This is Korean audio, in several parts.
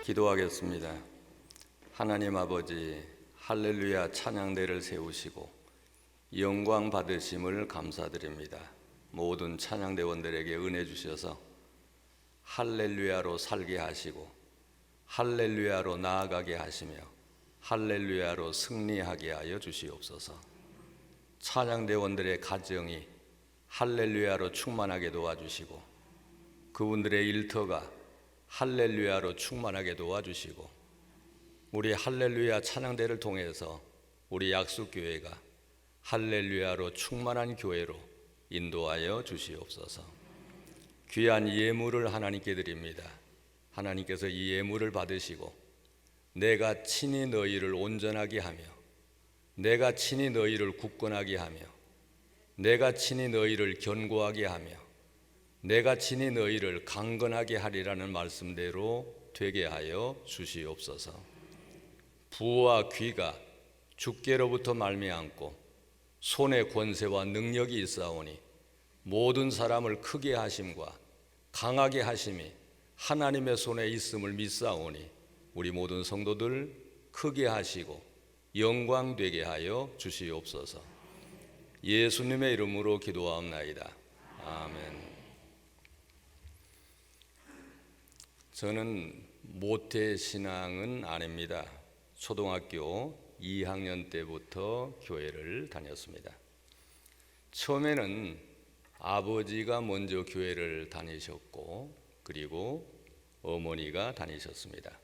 기도하겠습니다. 하나님 아버지, 할렐루야 찬양대를 세우시고 영광 받으심을 감사드립니다. 모든 찬양대원들에게 은혜 주셔서 할렐루야로 살게 하시고 할렐루야로 나아가게 하시며 할렐루야로 승리하게 하여 주시옵소서. 찬양대원들의 가정이 할렐루야로 충만하게 도와주시고 그분들의 일터가 할렐루야로 충만하게 도와주시고 우리 할렐루야 찬양대를 통해서 우리 약속교회가 할렐루야로 충만한 교회로 인도하여 주시옵소서. 귀한 예물을 하나님께 드립니다. 하나님께서 이 예물을 받으시고 내가 친히 너희를 온전하게 하며 내가 친히 너희를 굳건하게 하며 내가 친히 너희를 견고하게 하며 내가 친히 너희를 강건하게 하리라는 말씀대로 되게 하여 주시옵소서. 부와 귀가 주께로부터 말미암고 손의 권세와 능력이 있사오니 모든 사람을 크게 하심과 강하게 하심이 하나님의 손에 있음을 믿사오니 우리 모든 성도들 크게 하시고 영광 되게 하여 주시옵소서. 예수님의 이름으로 기도하옵나이다. 아멘. 저는 모태신앙은 아닙니다. 초등학교 2학년 때부터 교회를 다녔습니다. 처음에는 아버지가 먼저 교회를 다니셨고 그리고 어머니가 다니셨습니다.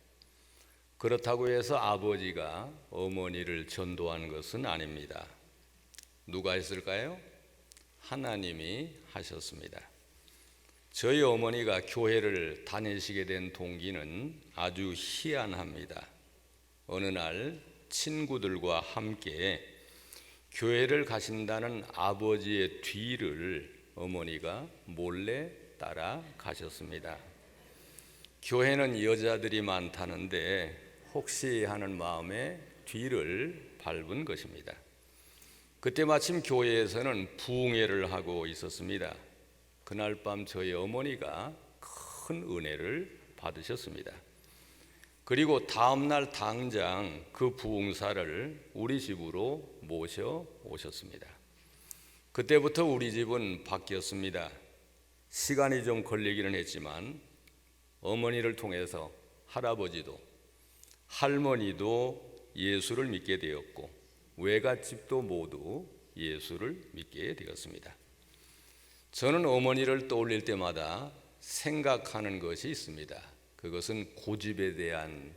그렇다고 해서 아버지가 어머니를 전도한 것은 아닙니다. 누가 했을까요? 하나님이 하셨습니다. 저희 어머니가 교회를 다니시게 된 동기는 아주 희한합니다. 어느 날 친구들과 함께 교회를 가신다는 아버지의 뒤를 어머니가 몰래 따라가셨습니다. 교회는 여자들이 많다는데 혹시 하는 마음에 뒤를 밟은 것입니다. 그때 마침 교회에서는 부흥회를 하고 있었습니다. 그날 밤 저희 어머니가 큰 은혜를 받으셨습니다. 그리고 다음 날 당장 그 부흥사를 우리 집으로 모셔 오셨습니다. 그때부터 우리 집은 바뀌었습니다. 시간이 좀 걸리기는 했지만 어머니를 통해서 할아버지도 할머니도 예수를 믿게 되었고 외갓집도 모두 예수를 믿게 되었습니다. 저는 어머니를 떠올릴 때마다 생각하는 것이 있습니다. 그것은 고집에 대한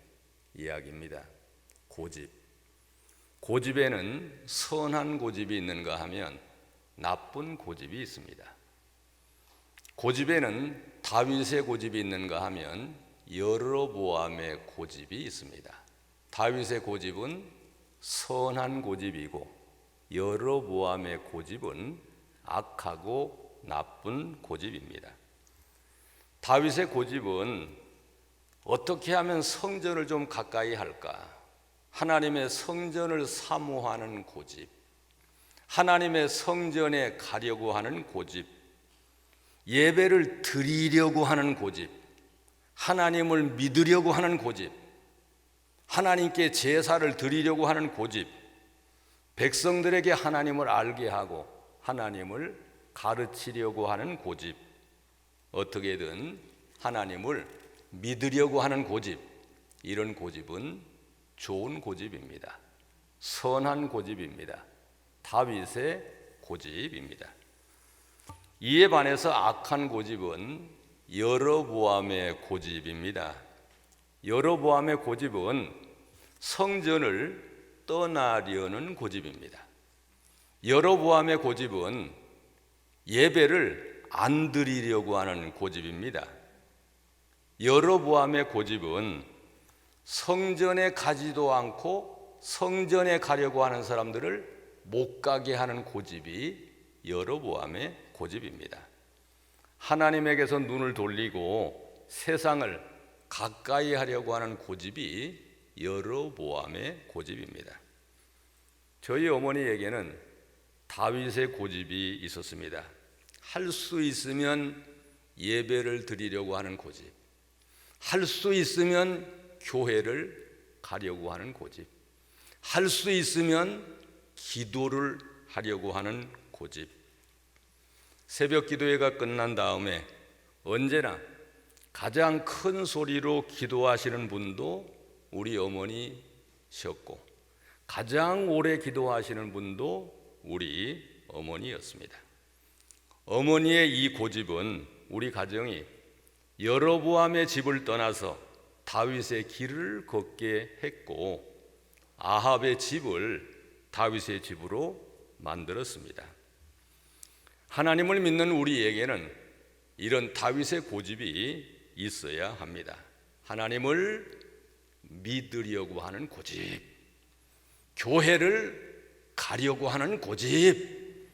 이야기입니다. 고집. 고집에는 선한 고집이 있는가 하면 나쁜 고집이 있습니다. 고집에는 다윗의 고집이 있는가 하면 여로보암의 고집이 있습니다. 다윗의 고집은 선한 고집이고 여로보암의 고집은 악하고 나쁜 고집입니다. 다윗의 고집은 어떻게 하면 성전을 좀 가까이 할까? 하나님의 성전을 사모하는 고집, 하나님의 성전에 가려고 하는 고집, 예배를 드리려고 하는 고집, 하나님을 믿으려고 하는 고집, 하나님께 제사를 드리려고 하는 고집, 백성들에게 하나님을 알게 하고 하나님을 가르치려고 하는 고집, 어떻게든 하나님을 믿으려고 하는 고집, 이런 고집은 좋은 고집입니다. 선한 고집입니다. 다윗의 고집입니다. 이에 반해서 악한 고집은 여로보암의 고집입니다. 여로보암의 고집은 성전을 떠나려는 고집입니다. 여로보암의 고집은 예배를 안 드리려고 하는 고집입니다. 여로보암의 고집은 성전에 가지도 않고 성전에 가려고 하는 사람들을 못 가게 하는 고집이 여로보암의 고집입니다. 하나님에게서 눈을 돌리고 세상을 가까이 하려고 하는 고집이 여로보암의 고집입니다. 저희 어머니에게는 다윗의 고집이 있었습니다. 할 수 있으면 예배를 드리려고 하는 고집, 할 수 있으면 교회를 가려고 하는 고집, 할 수 있으면 기도를 하려고 하는 고집. 새벽 기도회가 끝난 다음에 언제나 가장 큰 소리로 기도하시는 분도 우리 어머니셨고, 가장 오래 기도하시는 분도 우리 어머니였습니다. 어머니의 이 고집은 우리 가정이 여로보암의 집을 떠나서 다윗의 길을 걷게 했고, 아합의 집을 다윗의 집으로 만들었습니다. 하나님을 믿는 우리에게는 이런 다윗의 고집이 있어야 합니다. 하나님을 믿으려고 하는 고집, 교회를 가려고 하는 고집,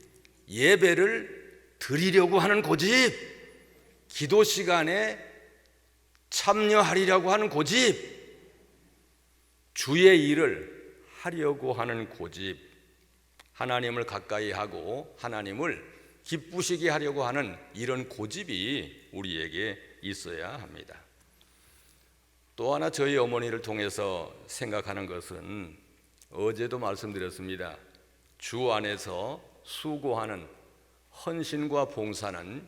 예배를 드리려고 하는 고집, 기도 시간에 참여하리라고 하는 고집, 주의 일을 하려고 하는 고집, 하나님을 가까이 하고 하나님을 기쁘시게 하려고 하는 이런 고집이 우리에게 있어야 합니다. 또 하나 저희 어머니를 통해서 생각하는 것은 어제도 말씀드렸습니다. 주 안에서 수고하는 헌신과 봉사는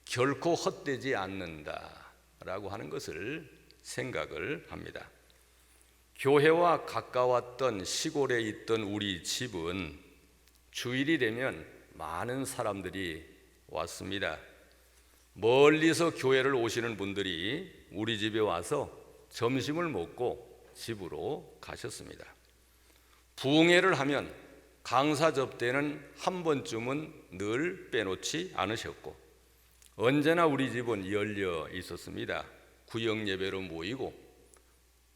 결코 헛되지 않는다라고 하는 것을 생각을 합니다. 교회와 가까웠던 시골에 있던 우리 집은 주일이 되면 많은 사람들이 왔습니다. 멀리서 교회를 오시는 분들이 우리 집에 와서 점심을 먹고 집으로 가셨습니다. 부흥회를 하면 강사 접대는 한 번쯤은 늘 빼놓지 않으셨고, 언제나 우리 집은 열려 있었습니다. 구역 예배로 모이고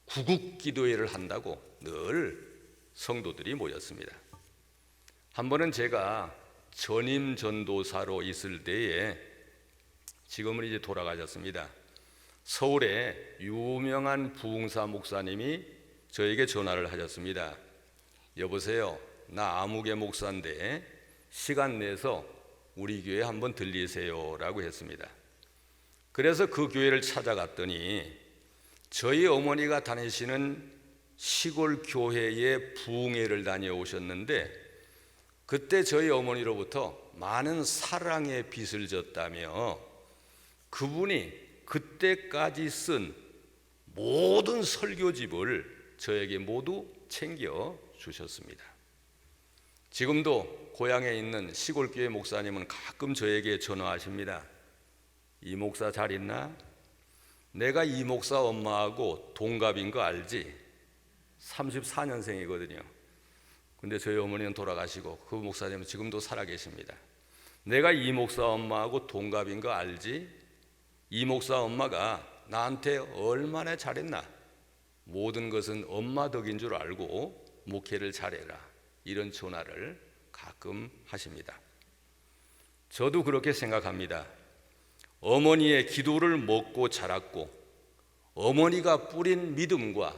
구국 기도회를 한다고 늘 성도들이 모였습니다. 한 번은 제가 전임 전도사로 있을 때에, 지금은 이제 돌아가셨습니다, 서울의 유명한 부흥사 목사님이 저에게 전화를 하셨습니다. 여보세요, 나 아무개 목사인데 시간 내서 우리 교회 한번 들리세요 라고 했습니다. 그래서 그 교회를 찾아갔더니 저희 어머니가 다니시는 시골 교회에 부흥회를 다녀오셨는데, 그때 저희 어머니로부터 많은 사랑의 빚을 졌다며 그분이 그때까지 쓴 모든 설교집을 저에게 모두 챙겨 주셨습니다. 지금도 고향에 있는 시골교회 목사님은 가끔 저에게 전화하십니다. 이 목사 잘 있나? 내가 이 목사 엄마하고 동갑인 거 알지? 34년생이거든요. 근데 저희 어머니는 돌아가시고 그 목사님은 지금도 살아계십니다. 내가 이 목사 엄마하고 동갑인 거 알지? 이 목사 엄마가 나한테 얼마나 잘했나? 모든 것은 엄마 덕인 줄 알고 목회를 잘해라. 이런 전화를 가끔 하십니다. 저도 그렇게 생각합니다. 어머니의 기도를 먹고 자랐고, 어머니가 뿌린 믿음과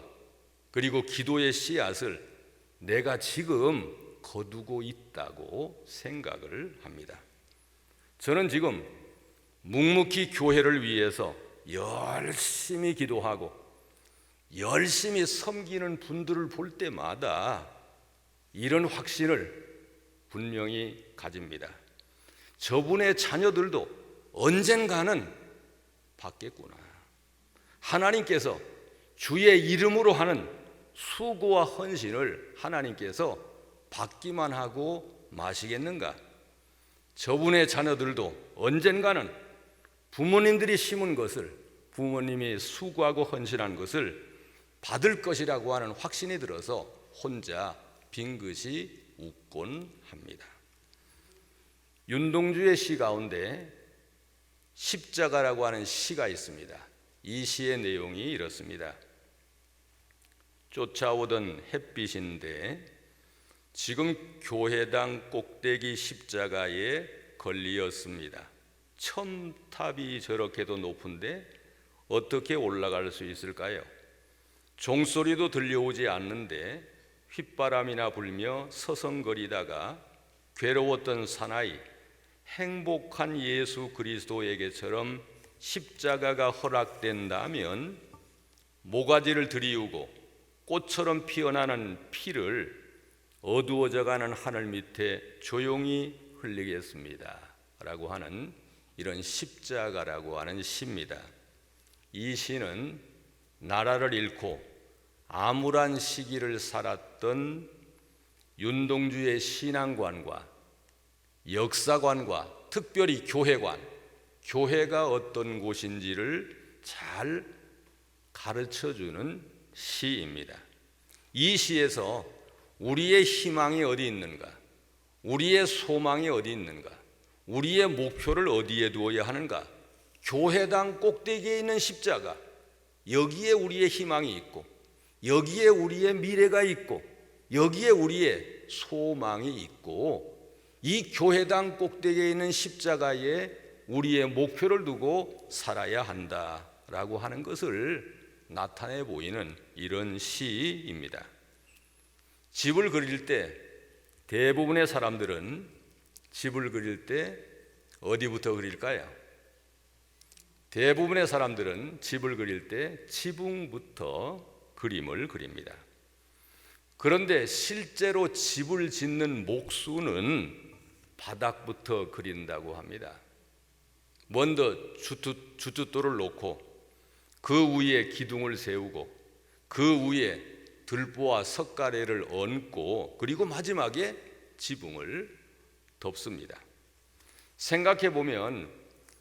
그리고 기도의 씨앗을 내가 지금 거두고 있다고 생각을 합니다. 저는 지금 묵묵히 교회를 위해서 열심히 기도하고 열심히 섬기는 분들을 볼 때마다 이런 확신을 분명히 가집니다. 저분의 자녀들도 언젠가는 받겠구나. 하나님께서 주의 이름으로 하는 수고와 헌신을 하나님께서 받기만 하고 마시겠는가? 저분의 자녀들도 언젠가는 부모님들이 심은 것을, 부모님이 수고하고 헌신한 것을 받을 것이라고 하는 확신이 들어서 혼자 빙긋이 웃곤 합니다. 윤동주의 시 가운데 십자가라고 하는 시가 있습니다. 이 시의 내용이 이렇습니다. 쫓아오던 햇빛인데 지금 교회당 꼭대기 십자가에 걸리었습니다. 첨탑이 저렇게도 높은데 어떻게 올라갈 수 있을까요? 종소리도 들려오지 않는데 휘바람이나 불며 서성거리다가 괴로웠던 사나이, 행복한 예수 그리스도에게처럼 십자가가 허락된다면 모가지를 들이우고 꽃처럼 피어나는 피를 어두워져가는 하늘 밑에 조용히 흘리겠습니다 라고 하는 이런 십자가라고 하는 시입니다. 이 시는 나라를 잃고 암울한 시기를 살았던 윤동주의 신앙관과 역사관과 특별히 교회관, 교회가 어떤 곳인지를 잘 가르쳐주는 시입니다. 이 시에서 우리의 희망이 어디 있는가, 우리의 소망이 어디 있는가, 우리의 목표를 어디에 두어야 하는가, 교회당 꼭대기에 있는 십자가, 여기에 우리의 희망이 있고 여기에 우리의 미래가 있고 여기에 우리의 소망이 있고, 이 교회당 꼭대기에 있는 십자가에 우리의 목표를 두고 살아야 한다라고 하는 것을 나타내 보이는 이런 시입니다. 집을 그릴 때 대부분의 사람들은 집을 그릴 때 어디부터 그릴까요? 대부분의 사람들은 집을 그릴 때 지붕부터 그림을 그립니다. 그런데 실제로 집을 짓는 목수는 바닥부터 그린다고 합니다. 먼저 주춧돌을 놓고 그 위에 기둥을 세우고 그 위에 들보와 석가래를 얹고 그리고 마지막에 지붕을 덮습니다. 생각해 보면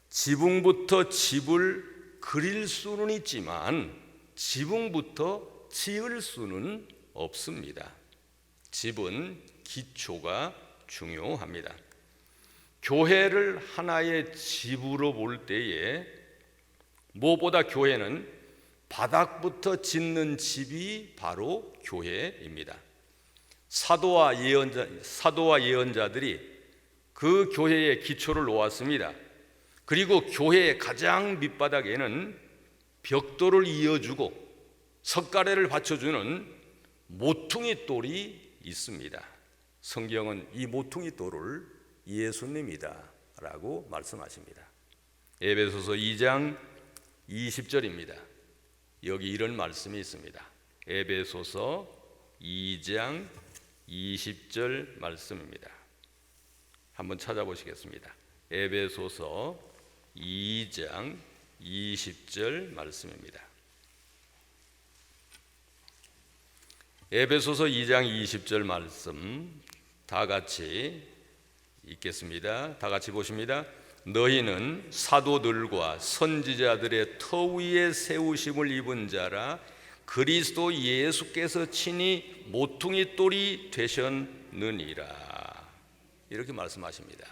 지붕부터 집을 그릴 수는 있지만 지붕부터 지을 수는 없습니다. 집은 기초가 중요합니다. 교회를 하나의 집으로 볼 때에 무엇보다 교회는 바닥부터 짓는 집이 바로 교회입니다. 사도와 예언자들이 그 교회의 기초를 놓았습니다. 그리고 교회의 가장 밑바닥에는 벽돌을 이어주고 석가래를 받쳐주는 모퉁이 돌이 있습니다. 성경은 이 모퉁이 돌을 예수님이다 라고 말씀하십니다. 에베소서 2장 20절입니다. 여기 이런 말씀이 있습니다. 에베소서 2장 20절 말씀입니다. 한번 찾아보시겠습니다. 에베소서 2장 20절 말씀입니다. 에베소서 2장 20절 말씀 다 같이 읽겠습니다. 다 같이 보십니다. 너희는 사도들과 선지자들의 터 위에 세우심을 입은 자라 그리스도 예수께서 친히 모퉁이 돌이 되셨느니라. 이렇게 말씀하십니다.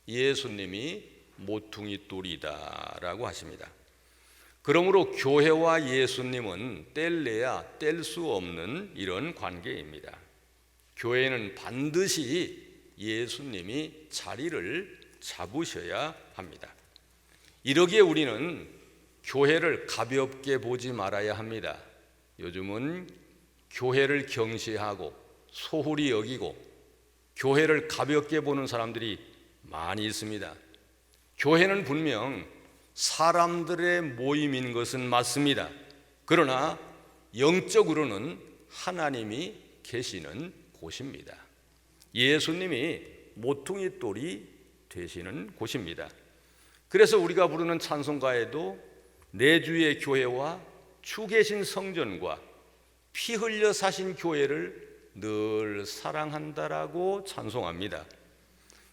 예수님이 모퉁이 돌이다라고 하십니다. 그러므로 교회와 예수님은 뗄래야 뗄 수 없는 이런 관계입니다. 교회는 반드시 예수님이 자리를 잡으셔야 합니다. 이러기에 우리는 교회를 가볍게 보지 말아야 합니다. 요즘은 교회를 경시하고 소홀히 여기고 교회를 가볍게 보는 사람들이 많이 있습니다. 교회는 분명 사람들의 모임인 것은 맞습니다. 그러나 영적으로는 하나님이 계시는 곳입니다. 예수님이 모퉁이 돌이 되시는 곳입니다. 그래서 우리가 부르는 찬송가에도 내 주의 교회와 주 계신 성전과 피 흘려 사신 교회를 늘 사랑한다라고 찬송합니다.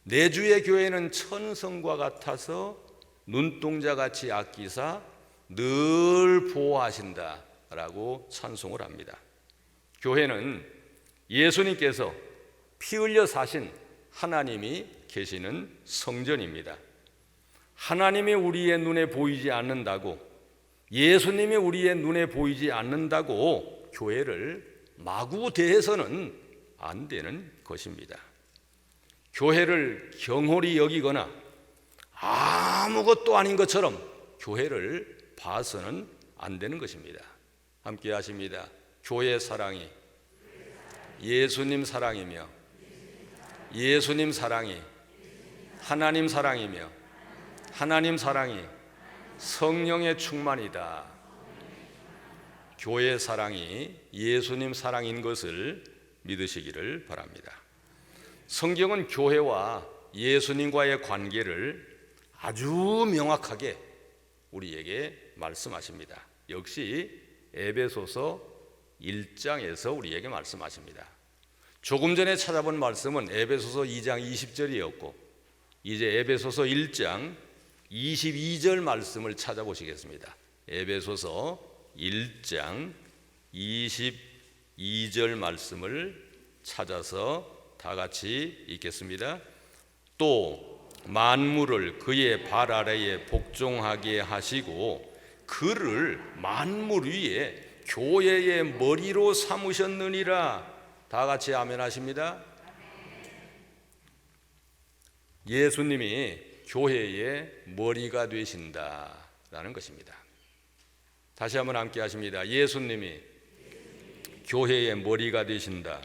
내 주의 교회는 천성과 같아서 눈동자같이 아끼사 늘 보호하신다라고 찬송을 합니다. 교회는 예수님께서 피 흘려 사신 하나님이 계시는 성전입니다. 하나님이 우리의 눈에 보이지 않는다고, 예수님이 우리의 눈에 보이지 않는다고 교회를 마구 대해서는 안 되는 것입니다. 교회를 경홀히 여기거나 아무것도 아닌 것처럼 교회를 봐서는 안 되는 것입니다. 함께 하십니다. 교회 사랑이 예수님 사랑이며 예수님 사랑이 하나님 사랑이며 하나님 사랑이 성령의 충만이다. 교회 사랑이 예수님 사랑인 것을 믿으시기를 바랍니다. 성경은 교회와 예수님과의 관계를 아주 명확하게 우리에게 말씀하십니다. 역시 에베소서 1장에서 우리에게 말씀하십니다. 조금 전에 찾아본 말씀은 에베소서 2장 20절이었고 이제 에베소서 1장 22절 말씀을 찾아보시겠습니다. 에베소서 1장 22절 말씀을 찾아서 다 같이 읽겠습니다. 또 만물을 그의 발 아래에 복종하게 하시고 그를 만물 위에 교회의 머리로 삼으셨느니라. 다 같이 아멘 하십니다. 예수님이 교회의 머리가 되신다라는 것입니다. 다시 한번 함께 하십니다. 예수님이 교회의 머리가 되신다.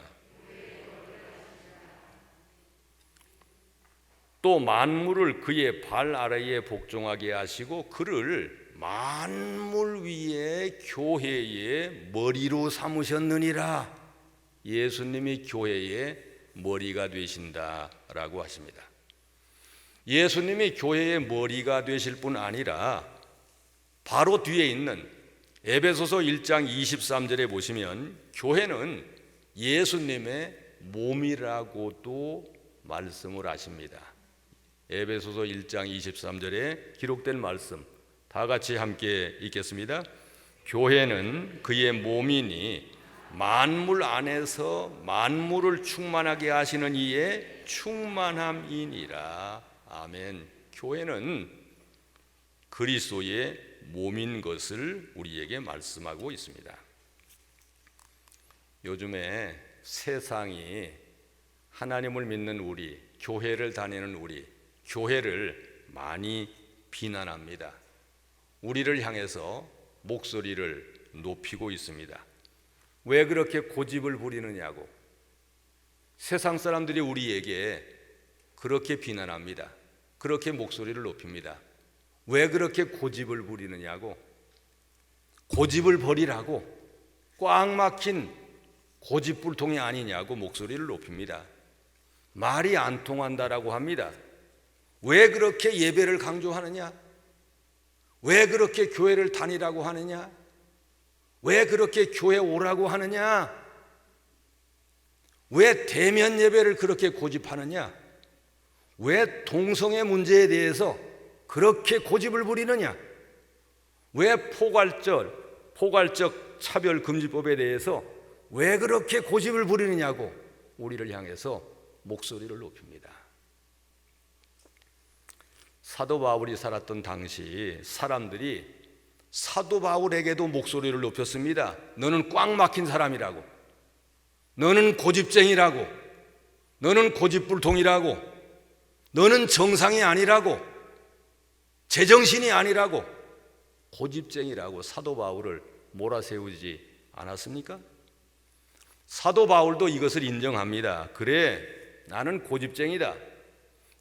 또 만물을 그의 발 아래에 복종하게 하시고 그를 만물 위에 교회의 머리로 삼으셨느니라. 예수님이 교회의 머리가 되신다라고 하십니다. 예수님이 교회의 머리가 되실 뿐 아니라 바로 뒤에 있는 에베소서 1장 23절에 보시면 교회는 예수님의 몸이라고도 말씀을 하십니다. 에베소서 1장 23절에 기록된 말씀 다 같이 함께 읽겠습니다. 교회는 그의 몸이니 만물 안에서 만물을 충만하게 하시는 이의 충만함이니라. 아멘. 교회는 그리스도의 몸인 것을 우리에게 말씀하고 있습니다. 요즘에 세상이 하나님을 믿는 우리, 교회를 다니는 우리, 교회를 많이 비난합니다. 우리를 향해서 목소리를 높이고 있습니다. 왜 그렇게 고집을 부리느냐고 세상 사람들이 우리에게 그렇게 비난합니다. 그렇게 목소리를 높입니다. 왜 그렇게 고집을 부리느냐고 고집을 버리라고 꽉 막힌 고집불통이 아니냐고 목소리를 높입니다. 말이 안 통한다라고 합니다. 왜 그렇게 예배를 강조하느냐? 왜 그렇게 교회를 다니라고 하느냐? 왜 그렇게 교회 오라고 하느냐? 왜 대면 예배를 그렇게 고집하느냐? 왜 동성애 문제에 대해서 그렇게 고집을 부리느냐? 왜 포괄적 차별금지법에 대해서 왜 그렇게 고집을 부리느냐고 우리를 향해서 목소리를 높입니다. 사도 바울이 살았던 당시 사람들이 사도 바울에게도 목소리를 높였습니다. 너는 꽉 막힌 사람이라고, 너는 고집쟁이라고, 너는 고집불통이라고, 너는 정상이 아니라고, 제정신이 아니라고, 고집쟁이라고 사도 바울을 몰아세우지 않았습니까? 사도 바울도 이것을 인정합니다. 그래, 나는 고집쟁이다.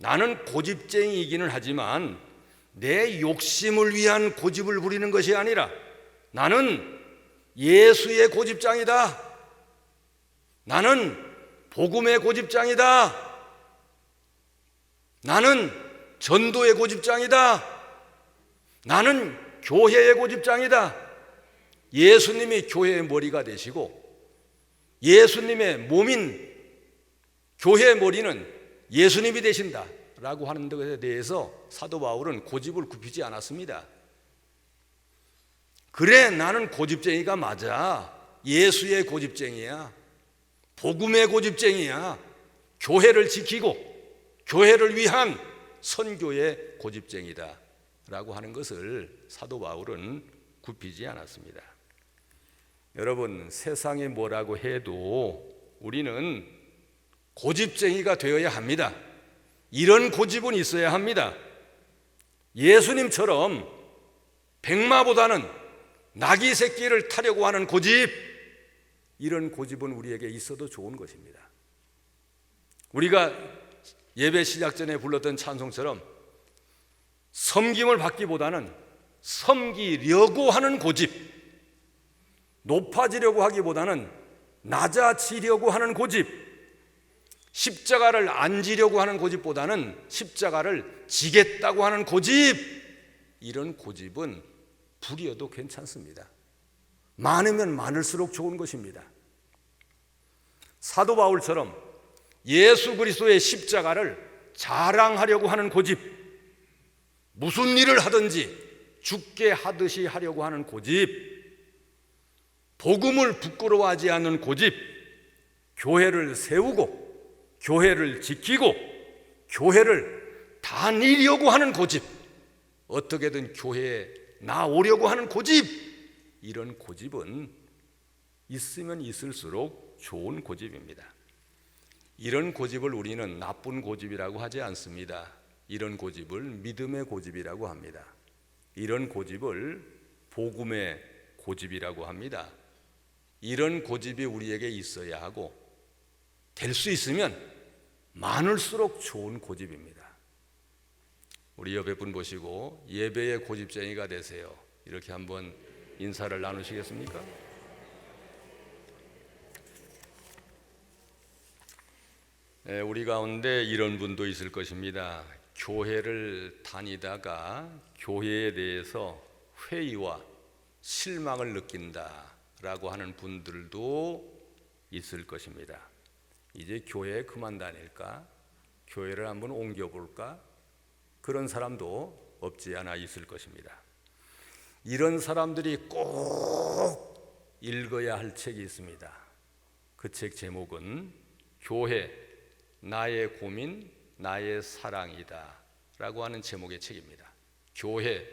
나는 고집쟁이이기는 하지만 내 욕심을 위한 고집을 부리는 것이 아니라 나는 예수의 고집장이다. 나는 복음의 고집장이다. 나는 전도의 고집장이다. 나는 교회의 고집장이다. 예수님이 교회의 머리가 되시고 예수님의 몸인 교회의 머리는 예수님이 되신다 라고 하는 것에 대해서 사도 바울은 고집을 굽히지 않았습니다. 그래, 나는 고집쟁이가 맞아. 예수의 고집쟁이야. 복음의 고집쟁이야. 교회를 지키고 교회를 위한 선교의 고집쟁이다 라고 하는 것을 사도 바울은 굽히지 않았습니다. 여러분, 세상이 뭐라고 해도 우리는 고집쟁이가 되어야 합니다. 이런 고집은 있어야 합니다. 예수님처럼 백마보다는 나귀 새끼를 타려고 하는 고집, 이런 고집은 우리에게 있어도 좋은 것입니다. 우리가 예배 시작 전에 불렀던 찬송처럼 섬김을 받기보다는 섬기려고 하는 고집, 높아지려고 하기보다는 낮아지려고 하는 고집, 십자가를 안 지려고 하는 고집보다는 십자가를 지겠다고 하는 고집, 이런 고집은 불이어도 괜찮습니다. 많으면 많을수록 좋은 것입니다. 사도 바울처럼 예수 그리스도의 십자가를 자랑하려고 하는 고집, 무슨 일을 하든지 죽게 하듯이 하려고 하는 고집, 복음을 부끄러워하지 않는 고집, 교회를 세우고 교회를 지키고 교회를 다니려고 하는 고집, 어떻게든 교회에 나오려고 하는 고집, 이런 고집은 있으면 있을수록 좋은 고집입니다. 이런 고집을 우리는 나쁜 고집이라고 하지 않습니다. 이런 고집을 믿음의 고집이라고 합니다. 이런 고집을 복음의 고집이라고 합니다. 이런 고집이 우리에게 있어야 하고 될 수 있으면 많을수록 좋은 고집입니다. 우리 옆에 분 보시고 예배의 고집쟁이가 되세요. 이렇게 한번 인사를 나누시겠습니까? 우리 가운데 이런 분도 있을 것입니다. 교회를 다니다가 교회에 대해서 회의와 실망을 느낀다라고 하는 분들도 있을 것입니다. 이제 교회에 그만 다닐까? 교회를 한번 옮겨볼까? 그런 사람도 없지 않아 있을 것입니다. 이런 사람들이 꼭 읽어야 할 책이 있습니다. 그 책 제목은 교회, 나의 고민, 나의 사랑이다 라고 하는 제목의 책입니다. 교회,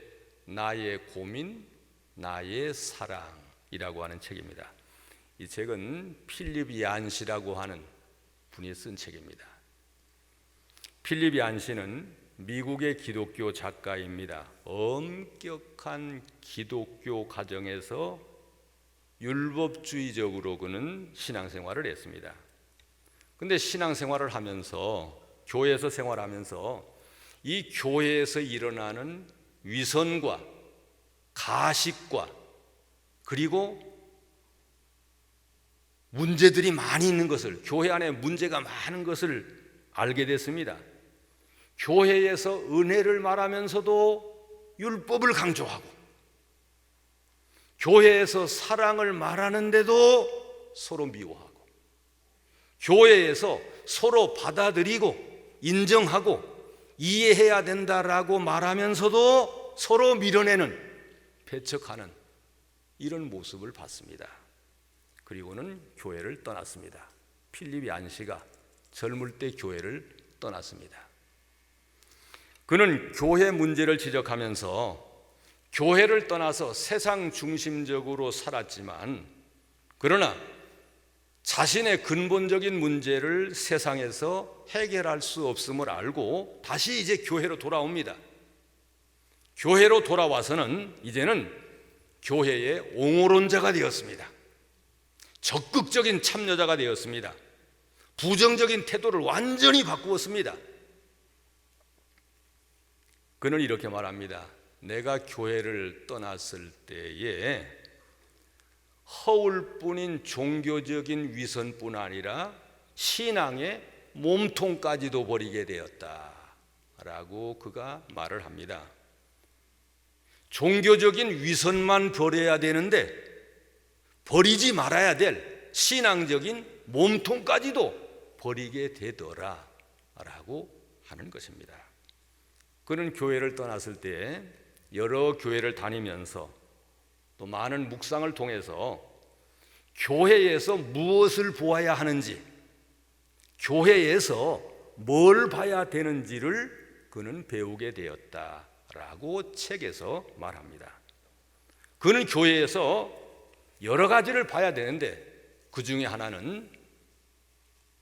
나의 고민, 나의 사랑이라고 하는 책입니다. 이 책은 필립 얀시라고 하는 분이 쓴 책입니다. 필립 얀시는 미국의 기독교 작가입니다. 엄격한 기독교 가정에서 율법주의적으로 그는 신앙생활을 했습니다. 근데 신앙생활을 하면서, 교회에서 생활하면서 이 교회에서 일어나는 위선과 가식과 그리고 문제들이 많이 있는 것을, 교회 안에 문제가 많은 것을 알게 됐습니다. 교회에서 은혜를 말하면서도 율법을 강조하고, 교회에서 사랑을 말하는데도 서로 미워하고, 교회에서 서로 받아들이고 인정하고 이해해야 된다라고 말하면서도 서로 밀어내는, 배척하는 이런 모습을 봤습니다. 그리고는 교회를 떠났습니다. 필립 얀시가 젊을 때 교회를 떠났습니다. 그는 교회 문제를 지적하면서 교회를 떠나서 세상 중심적으로 살았지만, 그러나 자신의 근본적인 문제를 세상에서 해결할 수 없음을 알고 다시 이제 교회로 돌아옵니다. 교회로 돌아와서는 이제는 교회의 옹호론자가 되었습니다. 적극적인 참여자가 되었습니다. 부정적인 태도를 완전히 바꾸었습니다. 그는 이렇게 말합니다. 내가 교회를 떠났을 때에 허울뿐인 종교적인 위선뿐 아니라 신앙의 몸통까지도 버리게 되었다라고 그가 말을 합니다. 종교적인 위선만 버려야 되는데 버리지 말아야 될 신앙적인 몸통까지도 버리게 되더라라고 하는 것입니다. 그는 교회를 떠났을 때 여러 교회를 다니면서 또 많은 묵상을 통해서 교회에서 무엇을 보아야 하는지, 교회에서 뭘 봐야 되는지를 그는 배우게 되었다라고 책에서 말합니다. 그는 교회에서 여러 가지를 봐야 되는데 그 중에 하나는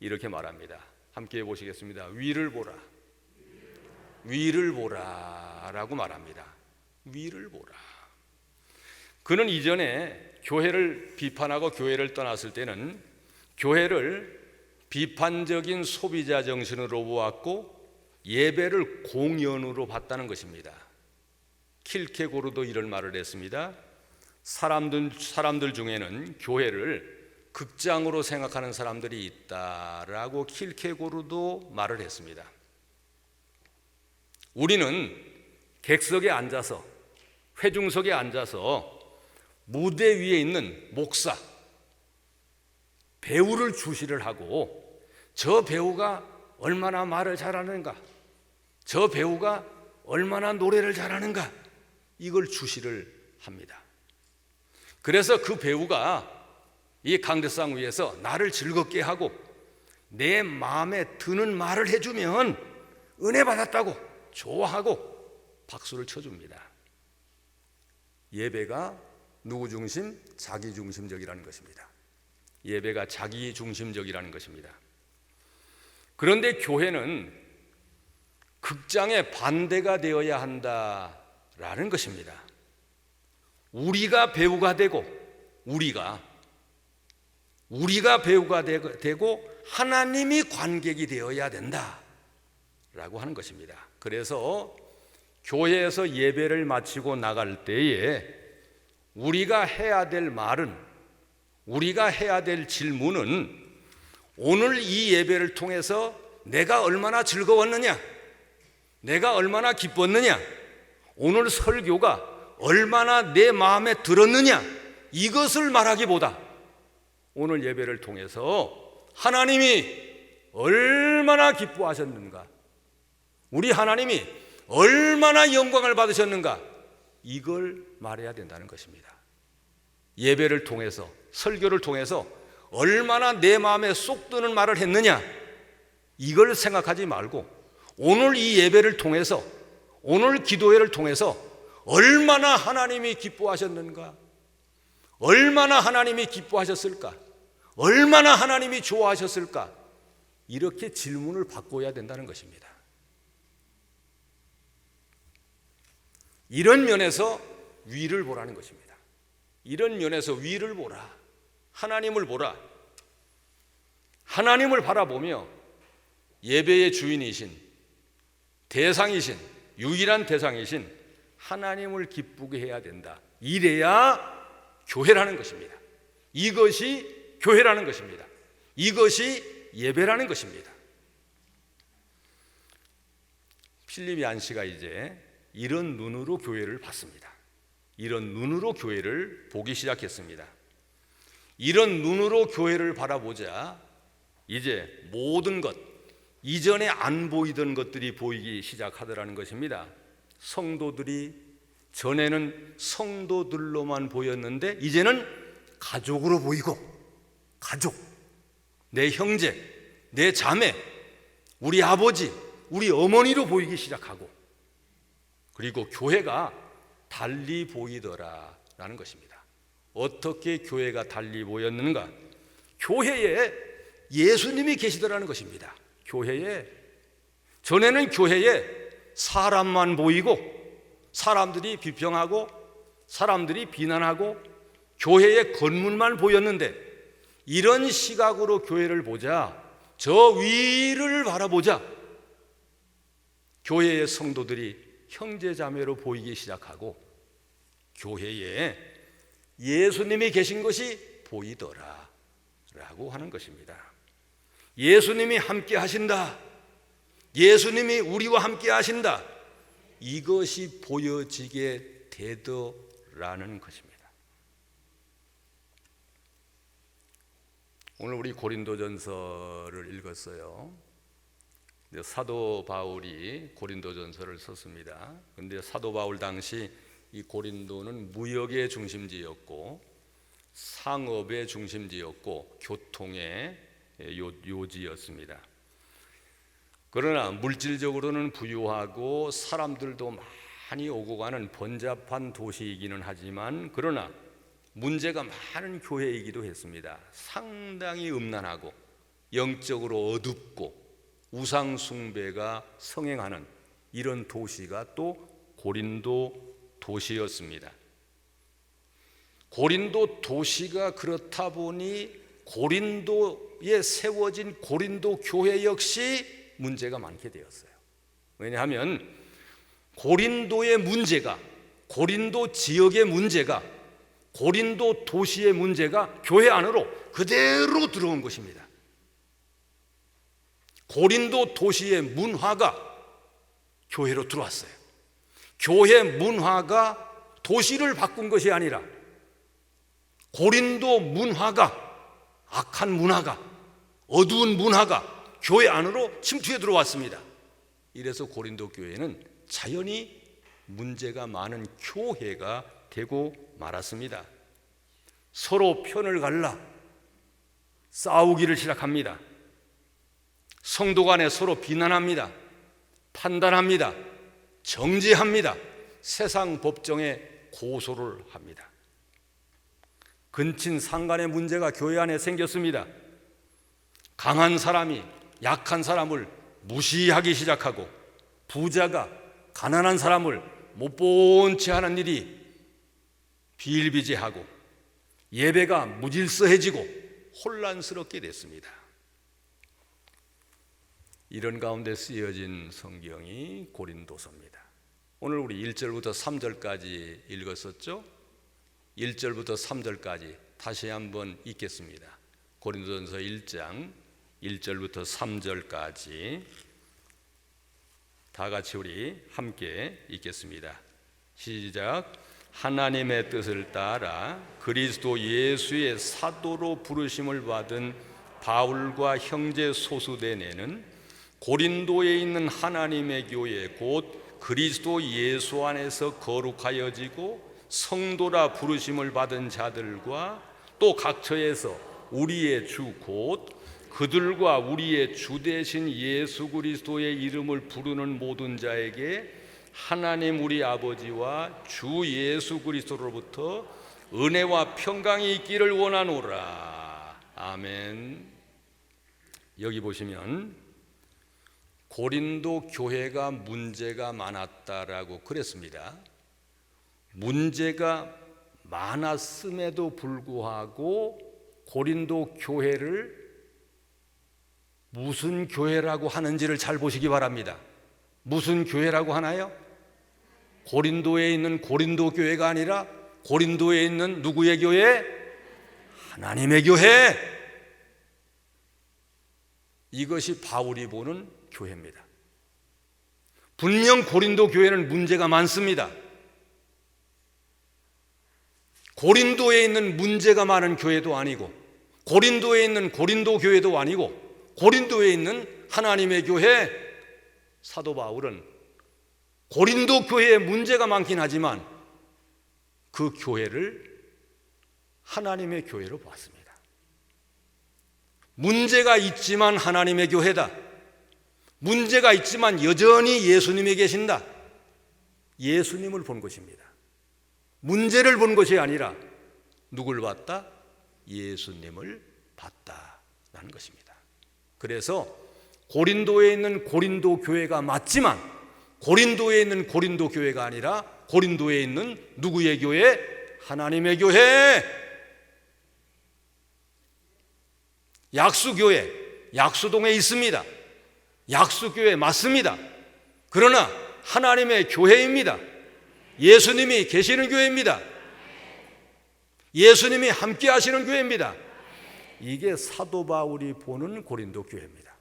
이렇게 말합니다. 함께 해보시겠습니다. 위를 보라. 위를 보라 라고 말합니다. 위를 보라. 그는 이전에 교회를 비판하고 교회를 떠났을 때는 교회를 비판적인 소비자 정신으로 보았고 예배를 공연으로 봤다는 것입니다. 킬케고르도 이런 말을 했습니다. 사람들 중에는 교회를 극장으로 생각하는 사람들이 있다라고 킬케고르도 말을 했습니다. 우리는 객석에 앉아서, 회중석에 앉아서 무대 위에 있는 목사, 배우를 주시를 하고 저 배우가 얼마나 말을 잘하는가, 저 배우가 얼마나 노래를 잘하는가, 이걸 주시를 합니다. 그래서 그 배우가 이 강대상 위에서 나를 즐겁게 하고 내 마음에 드는 말을 해주면 은혜 받았다고 좋아하고 박수를 쳐줍니다. 예배가 누구 중심? 자기 중심적이라는 것입니다. 예배가 자기 중심적이라는 것입니다. 그런데 교회는 극장의 반대가 되어야 한다라는 것입니다. 우리가 배우가 되고 우리가 배우가 되고 하나님이 관객이 되어야 된다라고 하는 것입니다. 그래서 교회에서 예배를 마치고 나갈 때에 우리가 해야 될 말은, 우리가 해야 될 질문은 오늘 이 예배를 통해서 내가 얼마나 즐거웠느냐, 내가 얼마나 기뻤느냐, 오늘 설교가 얼마나 내 마음에 들었느냐, 이것을 말하기보다 오늘 예배를 통해서 하나님이 얼마나 기뻐하셨는가, 우리 하나님이 얼마나 영광을 받으셨는가, 이걸 말해야 된다는 것입니다. 예배를 통해서, 설교를 통해서 얼마나 내 마음에 쏙 드는 말을 했느냐, 이걸 생각하지 말고 오늘 이 예배를 통해서, 오늘 기도회를 통해서 얼마나 하나님이 기뻐하셨는가, 얼마나 하나님이 기뻐하셨을까, 얼마나 하나님이 좋아하셨을까, 이렇게 질문을 바꿔야 된다는 것입니다. 이런 면에서 위를 보라는 것입니다. 이런 면에서 위를 보라, 하나님을 보라. 하나님을 바라보며 예배의 주인이신, 대상이신, 유일한 대상이신 하나님을 기쁘게 해야 된다. 이래야 교회라는 것입니다. 이것이 교회라는 것입니다. 이것이 예배라는 것입니다. 필립 얀시가 이제 이런 눈으로 교회를 봤습니다. 이런 눈으로 교회를 보기 시작했습니다. 이런 눈으로 교회를 바라보자 이제 모든 것, 이전에 안 보이던 것들이 보이기 시작하더라는 것입니다. 성도들이 전에는 성도들로만 보였는데 이제는 가족으로 보이고, 가족, 내 형제, 내 자매, 우리 아버지, 우리 어머니로 보이기 시작하고, 그리고 교회가 달리 보이더라라는 것입니다. 어떻게 교회가 달리 보였는가? 교회에 예수님이 계시더라는 것입니다. 교회에, 전에는 교회에 사람만 보이고 사람들이 비평하고 사람들이 비난하고 교회의 건물만 보였는데, 이런 시각으로 교회를 보자, 저 위를 바라보자 교회의 성도들이 형제자매로 보이기 시작하고 교회에 예수님이 계신 것이 보이더라 라고 하는 것입니다. 예수님이 함께 하신다, 예수님이 우리와 함께 하신다, 이것이 보여지게 되더라는 것입니다. 오늘 우리 고린도전서를 읽었어요. 사도 바울이 고린도전서를 썼습니다. 그런데 사도 바울 당시 이 고린도는 무역의 중심지였고 상업의 중심지였고 교통의 요지였습니다. 그러나 물질적으로는 부유하고 사람들도 많이 오고 가는 번잡한 도시이기는 하지만, 그러나 문제가 많은 교회이기도 했습니다. 상당히 음란하고 영적으로 어둡고 우상 숭배가 성행하는 이런 도시가 또 고린도 도시였습니다. 고린도 도시가 그렇다 보니 고린도에 세워진 고린도 교회 역시 문제가 많게 되었어요. 왜냐하면 고린도의 문제가, 고린도 지역의 문제가 고린도 도시의 문제가 교회 안으로 그대로 들어온 것입니다. 고린도 도시의 문화가 교회로 들어왔어요. 교회 문화가 도시를 바꾼 것이 아니라 고린도 문화가, 악한 문화가, 어두운 문화가 교회 안으로 침투해 들어왔습니다. 이래서 고린도 교회는 자연히 문제가 많은 교회가 되고 말았습니다. 서로 편을 갈라 싸우기를 시작합니다. 성도 간에 서로 비난합니다. 판단합니다. 정죄합니다. 세상 법정에 고소를 합니다. 근친 상간의 문제가 교회 안에 생겼습니다. 강한 사람이 약한 사람을 무시하기 시작하고, 부자가 가난한 사람을 못 본 채 하는 일이 비일비재하고, 예배가 무질서해지고 혼란스럽게 됐습니다. 이런 가운데 쓰여진 성경이 고린도서입니다. 오늘 우리 1절부터 3절까지 읽었었죠? 1절부터 3절까지 다시 한번 읽겠습니다. 고린도전서 1장 1절부터 3절까지 다 같이 우리 함께 읽겠습니다. 시작. 하나님의 뜻을 따라 그리스도 예수의 사도로 부르심을 받은 바울과 형제 소수대네는 고린도에 있는 하나님의 교회 곧 그리스도 예수 안에서 거룩하여지고 성도라 부르심을 받은 자들과 또 각처에서 우리의 주 곧 그들과 우리의 주 되신 예수 그리스도의 이름을 부르는 모든 자에게 하나님 우리 아버지와 주 예수 그리스도로부터 은혜와 평강이 있기를 원하노라. 아멘. 여기 보시면 고린도 교회가 문제가 많았다라고 그랬습니다. 문제가 많았음에도 불구하고 고린도 교회를 무슨 교회라고 하는지를 잘 보시기 바랍니다. 무슨 교회라고 하나요? 고린도에 있는 고린도 교회가 아니라 고린도에 있는 누구의 교회? 하나님의 교회. 이것이 바울이 보는 교회입니다. 분명 고린도 교회는 문제가 많습니다. 고린도에 있는 문제가 많은 교회도 아니고, 고린도에 있는 고린도 교회도 아니고, 고린도에 있는 하나님의 교회. 사도 바울은 고린도 교회에 문제가 많긴 하지만 그 교회를 하나님의 교회로 보았습니다. 문제가 있지만 하나님의 교회다. 문제가 있지만 여전히 예수님이 계신다. 예수님을 본 것입니다. 문제를 본 것이 아니라 누굴 봤다? 예수님을 봤다라는 것입니다. 그래서 고린도에 있는 고린도 교회가 맞지만 고린도에 있는 고린도 교회가 아니라 고린도에 있는 누구의 교회? 하나님의 교회. 약수교회, 약수동에 있습니다. 약수교회 맞습니다. 그러나 하나님의 교회입니다. 예수님이 계시는 교회입니다. 예수님이 함께 하시는 교회입니다. 이게 사도 바울이 보는 고린도 교회입니다.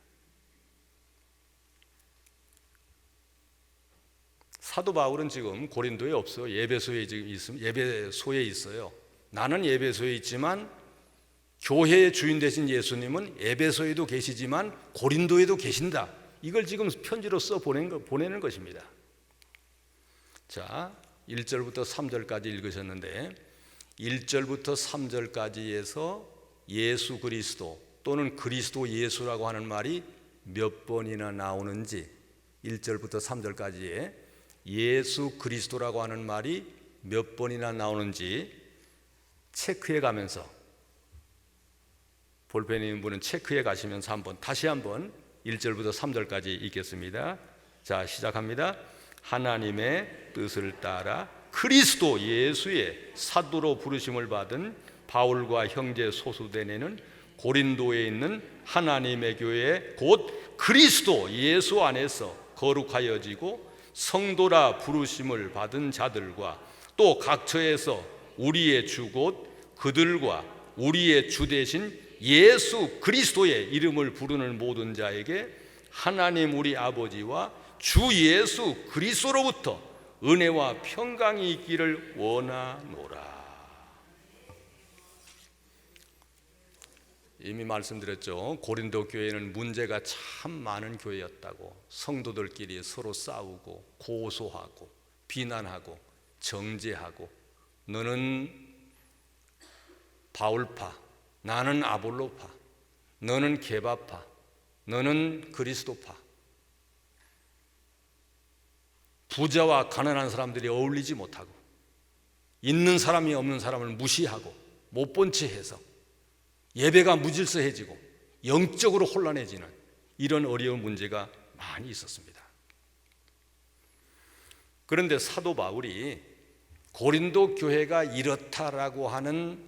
사도 바울은 지금 고린도에 없어요. 예배소에 지금 있습니다. 예배소에 있어요. 나는 예배소에 있지만 교회의 주인 되신 예수님은 예배소에도 계시지만 고린도에도 계신다. 이걸 지금 편지로 써 보내는 것입니다. 자, 1절부터 3절까지 읽으셨는데 1절부터 3절까지에서 예수 그리스도 또는 그리스도 예수라고 하는 말이 몇 번이나 나오는지, 1절부터 3절까지에 예수 그리스도라고 하는 말이 몇 번이나 나오는지 체크해 가면서, 볼펜이 있는 분은 체크해 가시면서 다시 한번 1절부터 3절까지 읽겠습니다. 자, 시작합니다. 하나님의 뜻을 따라 그리스도 예수의 사도로 부르심을 받은 바울과 형제 소수대네는 고린도에 있는 하나님의 교회 곧 그리스도 예수 안에서 거룩하여지고 성도라 부르심을 받은 자들과 또 각처에서 우리의 주 곧 그들과 우리의 주 되신 예수 그리스도의 이름을 부르는 모든 자에게 하나님 우리 아버지와 주 예수 그리스도로부터 은혜와 평강이 있기를 원하노라. 이미 말씀드렸죠. 고린도 교회는 문제가 참 많은 교회였다고. 성도들끼리 서로 싸우고 고소하고 비난하고 정죄하고, 너는 바울파, 나는 아볼로파, 너는 게바파, 너는 그리스도파. 부자와 가난한 사람들이 어울리지 못하고, 있는 사람이 없는 사람을 무시하고 못 본 채 해서 예배가 무질서해지고 영적으로 혼란해지는 이런 어려운 문제가 많이 있었습니다. 그런데 사도 바울이 고린도 교회가 이렇다라고 하는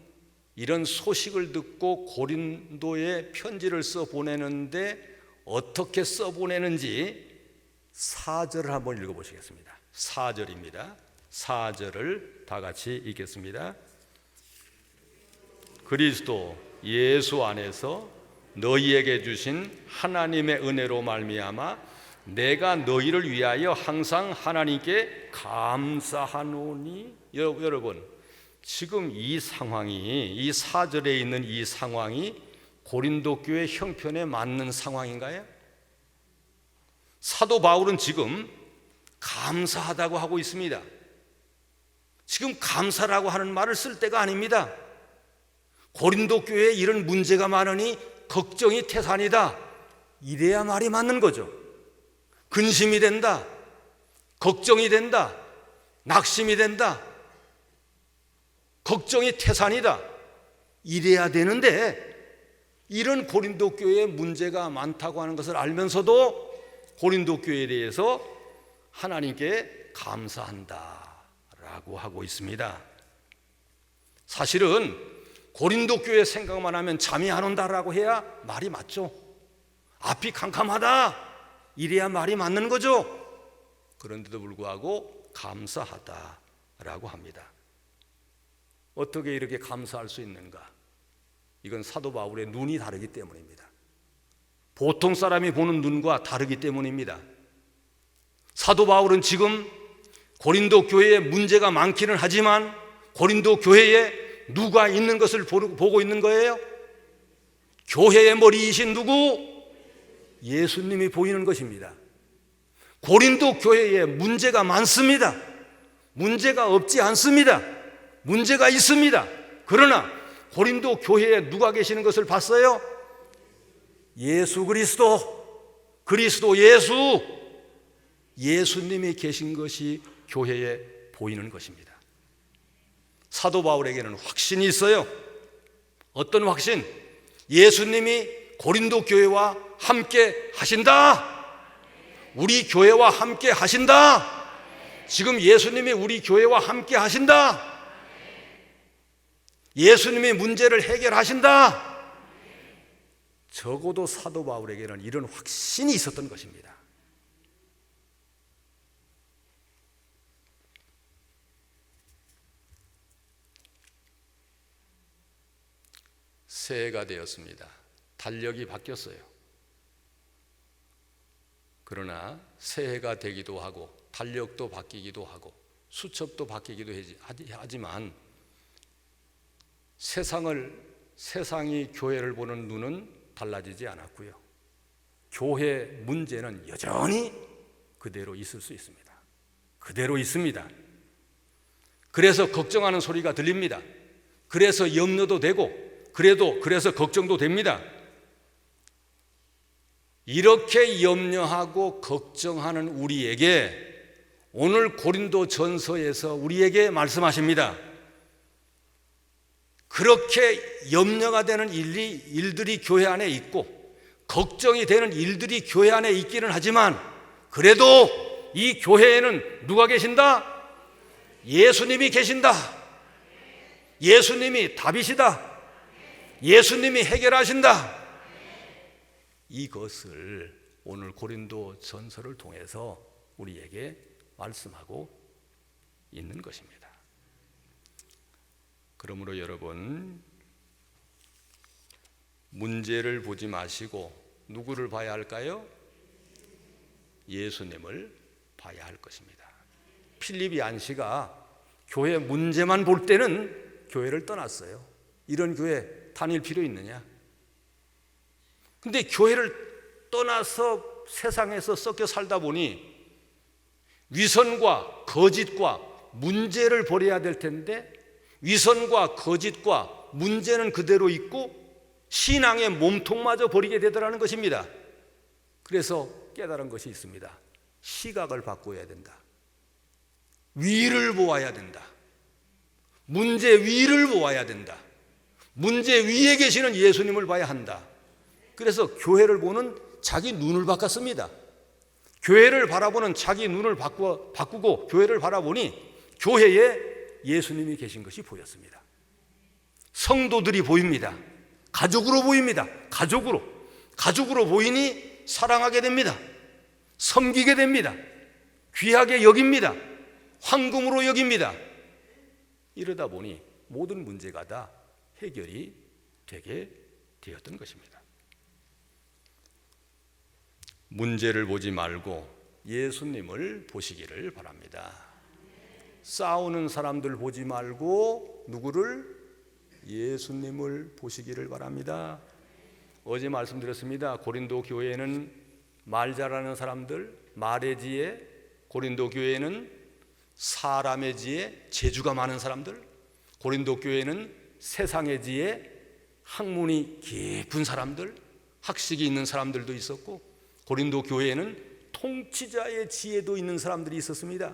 이런 소식을 듣고 고린도에 편지를 써보내는데 어떻게 써보내는지 4절을 한번 읽어보시겠습니다. 4절입니다. 4절을 다 같이 읽겠습니다. 그리스도 예수 안에서 너희에게 주신 하나님의 은혜로 말미암아 내가 너희를 위하여 항상 하나님께 감사하노니. 여러분, 지금 이 상황이, 이 4절에 있는 이 상황이 고린도 교회 형편에 맞는 상황인가요? 사도 바울은 지금 감사하다고 하고 있습니다. 지금 감사라고 하는 말을 쓸 때가 아닙니다. 고린도 교회에 이런 문제가 많으니 걱정이 태산이다, 이래야 말이 맞는 거죠. 근심이 된다, 걱정이 된다, 낙심이 된다, 걱정이 태산이다, 이래야 되는데 이런 고린도 교회에 문제가 많다고 하는 것을 알면서도 고린도 교회에 대해서 하나님께 감사한다라고 하고 있습니다. 사실은 고린도 교회 생각만 하면 잠이 안 온다라고 해야 말이 맞죠. 앞이 캄캄하다, 이래야 말이 맞는 거죠. 그런데도 불구하고 감사하다라고 합니다. 어떻게 이렇게 감사할 수 있는가? 이건 사도 바울의 눈이 다르기 때문입니다. 보통 사람이 보는 눈과 다르기 때문입니다. 사도 바울은 지금 고린도 교회에 문제가 많기는 하지만 고린도 교회에 누가 있는 것을 보고 있는 거예요? 교회의 머리이신 누구? 예수님이 보이는 것입니다. 고린도 교회에 문제가 많습니다. 문제가 없지 않습니다. 문제가 있습니다. 그러나 고린도 교회에 누가 계시는 것을 봤어요? 예수 그리스도, 그리스도 예수, 예수님이 계신 것이 교회에 보이는 것입니다. 사도 바울에게는 확신이 있어요. 어떤 확신? 예수님이 고린도 교회와 함께 하신다. 우리 교회와 함께 하신다. 지금 예수님이 우리 교회와 함께 하신다. 예수님이 문제를 해결하신다. 적어도 사도 바울에게는 이런 확신이 있었던 것입니다. 새해가 되었습니다. 달력이 바뀌었어요. 그러나 새해가 되기도 하고 달력도 바뀌기도 하고 수첩도 바뀌기도 하지만 세상이 교회를 보는 눈은 달라지지 않았고요. 교회 문제는 여전히 그대로 있을 수 있습니다. 그대로 있습니다. 그래서 걱정하는 소리가 들립니다. 그래서 염려도 되고 그래서 걱정도 됩니다. 이렇게 염려하고 걱정하는 우리에게 오늘 고린도 전서에서 우리에게 말씀하십니다. 그렇게 염려가 되는 일들이 교회 안에 있고 걱정이 되는 일들이 교회 안에 있기는 하지만 그래도 이 교회에는 누가 계신다? 예수님이 계신다. 예수님이 답이시다. 예수님이 해결하신다. 이것을 오늘 고린도 전서를 통해서 우리에게 말씀하고 있는 것입니다. 그러므로 여러분, 문제를 보지 마시고 누구를 봐야 할까요? 예수님을 봐야 할 것입니다. 필립 얀시가 교회 문제만 볼 때는 교회를 떠났어요. 이런 교회 다닐 필요 있느냐? 근데 교회를 떠나서 세상에서 섞여 살다 보니 위선과 거짓과 문제를 버려야 될 텐데 위선과 거짓과 문제는 그대로 있고 신앙의 몸통마저 버리게 되더라는 것입니다. 그래서 깨달은 것이 있습니다. 시각을 바꿔야 된다. 위를 보아야 된다. 문제 위를 보아야 된다. 문제 위에 계시는 예수님을 봐야 한다. 그래서 교회를 보는 자기 눈을 바꿨습니다. 교회를 바라보는 자기 눈을 바꾸고 교회를 바라보니 교회에 예수님이 계신 것이 보였습니다. 성도들이 보입니다. 가족으로 보입니다. 가족으로 보이니 사랑하게 됩니다. 섬기게 됩니다. 귀하게 여깁니다. 황금으로 여깁니다. 이러다 보니 모든 문제가 다 해결이 되게 되었던 것입니다. 문제를 보지 말고 예수님을 보시기를 바랍니다. 싸우는 사람들 보지 말고 누구를? 예수님을 보시기를 바랍니다. 어제 말씀드렸습니다. 고린도 교회에는 말 잘하는 사람들, 말의 지혜, 고린도 교회에는 사람의 지혜, 재주가 많은 사람들, 고린도 교회에는 세상의 지혜, 학문이 깊은 사람들, 학식이 있는 사람들도 있었고, 고린도 교회에는 통치자의 지혜도 있는 사람들이 있었습니다.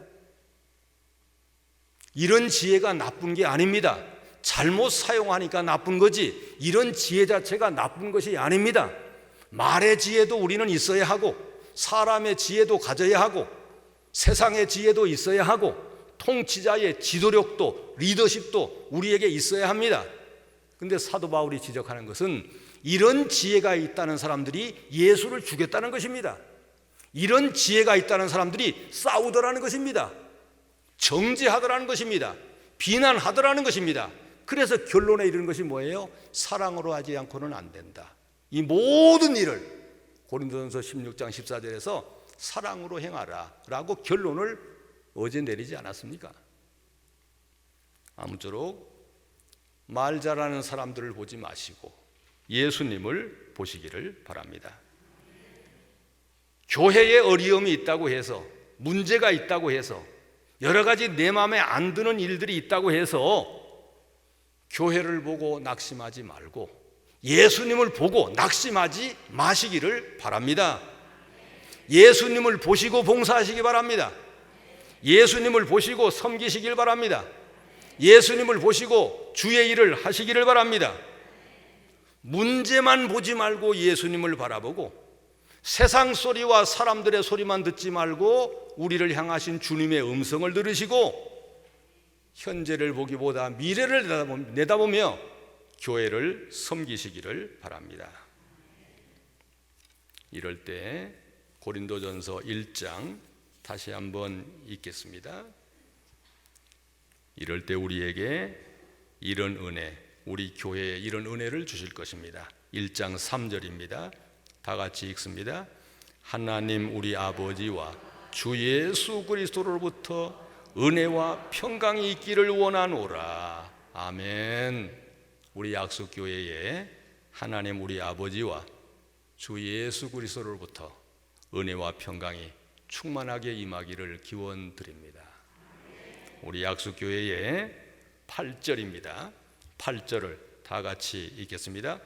이런 지혜가 나쁜 게 아닙니다. 잘못 사용하니까 나쁜 거지 이런 지혜 자체가 나쁜 것이 아닙니다. 말의 지혜도 우리는 있어야 하고 사람의 지혜도 가져야 하고 세상의 지혜도 있어야 하고 통치자의 지도력도 리더십도 우리에게 있어야 합니다. 그런데 사도 바울이 지적하는 것은 이런 지혜가 있다는 사람들이 예수를 죽였다는 것입니다. 이런 지혜가 있다는 사람들이 싸우더라는 것입니다. 정죄하더라는 것입니다. 비난하더라는 것입니다. 그래서 결론에 이르는 것이 뭐예요? 사랑으로 하지 않고는 안 된다. 이 모든 일을 고린도전서 16장 14절에서 사랑으로 행하라 라고 결론을 어제 내리지 않았습니까? 아무쪼록 말 잘하는 사람들을 보지 마시고 예수님을 보시기를 바랍니다. 교회에 어려움이 있다고 해서 문제가 있다고 해서 여러 가지 내 마음에 안 드는 일들이 있다고 해서 교회를 보고 낙심하지 말고 예수님을 보고 낙심하지 마시기를 바랍니다. 예수님을 보시고 봉사하시기 바랍니다. 예수님을 보시고 섬기시길 바랍니다. 예수님을 보시고 주의 일을 하시기를 바랍니다. 문제만 보지 말고 예수님을 바라보고 세상 소리와 사람들의 소리만 듣지 말고 우리를 향하신 주님의 음성을 들으시고 현재를 보기보다 미래를 내다보며 교회를 섬기시기를 바랍니다. 이럴 때 고린도전서 1장 다시 한번 읽겠습니다. 이럴 때 우리에게 이런 은혜, 우리 교회에 이런 은혜를 주실 것입니다. 1장 3절입니다. 다 같이 읽습니다. 하나님 우리 아버지와 주 예수 그리스도로부터 은혜와 평강이 있기를 원하노라. 아멘. 우리 약속교회에 하나님 우리 아버지와 주 예수 그리스도로부터 은혜와 평강이 충만하게 임하기를 기원드립니다. 우리 약속교회의 8절입니다. 8절을 다 같이 읽겠습니다.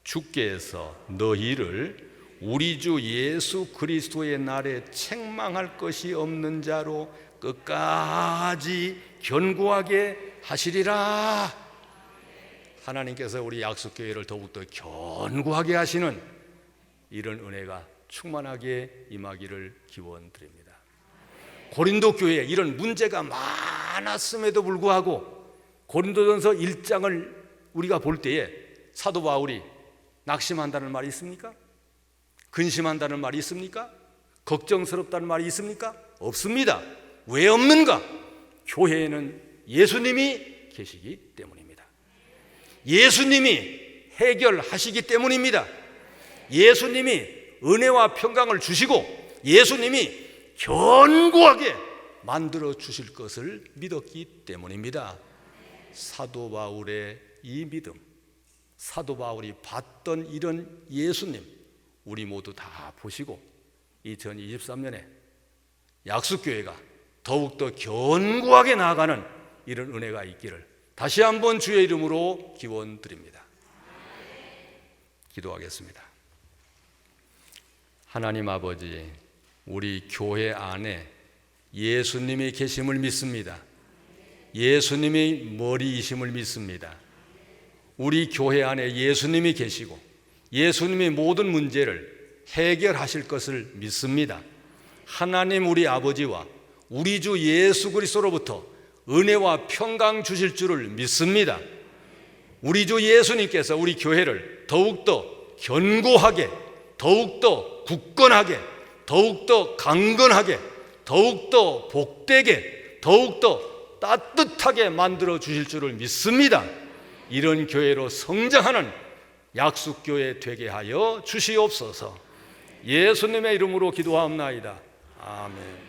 주께서 너희를 우리 주 예수 그리스도의 날에 책망할 것이 없는 자로 끝까지 견고하게 하시리라. 하나님께서 우리 약속교회를 더욱더 견고하게 하시는 이런 은혜가 충만하게 임하기를 기원드립니다. 고린도 교회에 이런 문제가 많았음에도 불구하고 고린도전서 1장을 우리가 볼 때에 사도 바울이 낙심한다는 말이 있습니까? 근심한다는 말이 있습니까? 걱정스럽다는 말이 있습니까? 없습니다. 왜 없는가? 교회에는 예수님이 계시기 때문입니다. 예수님이 해결하시기 때문입니다. 예수님이 은혜와 평강을 주시고 예수님이 견고하게 만들어 주실 것을 믿었기 때문입니다. 사도 바울의 이 믿음, 사도 바울이 봤던 이런 예수님, 우리 모두 다 보시고 2023년에 약속교회가 더욱더 견고하게 나아가는 이런 은혜가 있기를 다시 한번 주의 이름으로 기원드립니다. 기도하겠습니다. 하나님 아버지, 우리 교회 안에 예수님이 계심을 믿습니다. 예수님이 머리이심을 믿습니다. 우리 교회 안에 예수님이 계시고 예수님이 모든 문제를 해결하실 것을 믿습니다. 하나님 우리 아버지와 우리 주 예수 그리스도로부터 은혜와 평강 주실 줄을 믿습니다. 우리 주 예수님께서 우리 교회를 더욱더 견고하게, 더욱더 굳건하게, 더욱더 강건하게, 더욱더 복되게, 더욱더 따뜻하게 만들어 주실 줄을 믿습니다. 이런 교회로 성장하는 약속교회 되게 하여 주시옵소서. 예수님의 이름으로 기도하옵나이다. 아멘.